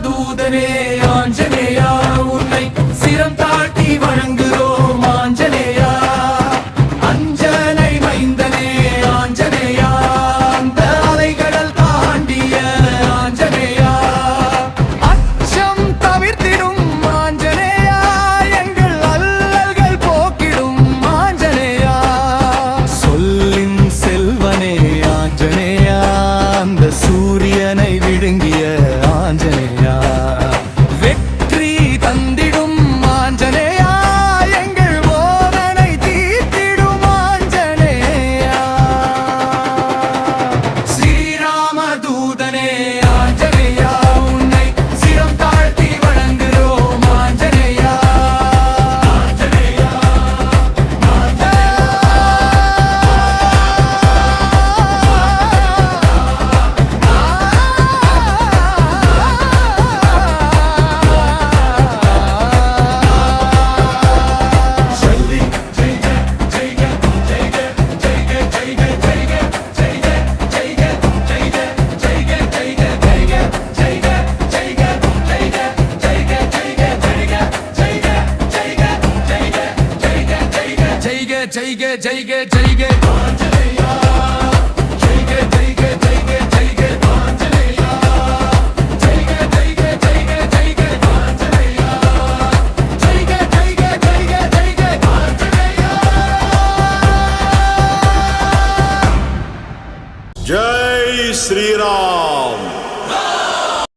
தூதனே ஆஞ்சநேயா, உன்னை சிரம் தாழ்த்தி வணங்குகிறோம் ஆஞ்சநேயா. அஞ்சனை மைந்தனே ஆஞ்சநேயா, அந்த அலைகடல் தாண்டிய ஆஞ்சநேயா. அச்சம் தவிர்த்திடும் ஆஞ்சநேயா, எங்கள் அல்லல்கள் போக்கிடும் ஆஞ்சநேயா. சொல்லின் செல்வனே ஆஞ்சநேயா, அந்த சூரியனை விழுங்கிய ஆஞ்சநேயா. வெற்றி தந்திடும் ஆஞ்சநேயா, எங்கள் போதனை தீர்த்திடும் ஆஞ்சநேயா. ஸ்ரீராம தூதனே ஆஞ்சநேயா, உன்னை சிரம் தாழ்த்தி வணங்குகிறோம் ஆஞ்சநேயா. ஆஞ்சநேயா ஜெய்க ஜெய்க ஜெய்க ஆஞ்சநேயா, ஜெய்க ஜெய்க ஜெய்க ஜெய்க ஆஞ்சநேயா, ஜெய்க ஜெய்க ஜெய்க ஜெய்க ஆஞ்சநேயா, ஜெய்க ஜெய்க ஜெய்க ஜெய்க ஆஞ்சநேயா. ஜெய் ஸ்ரீராம்.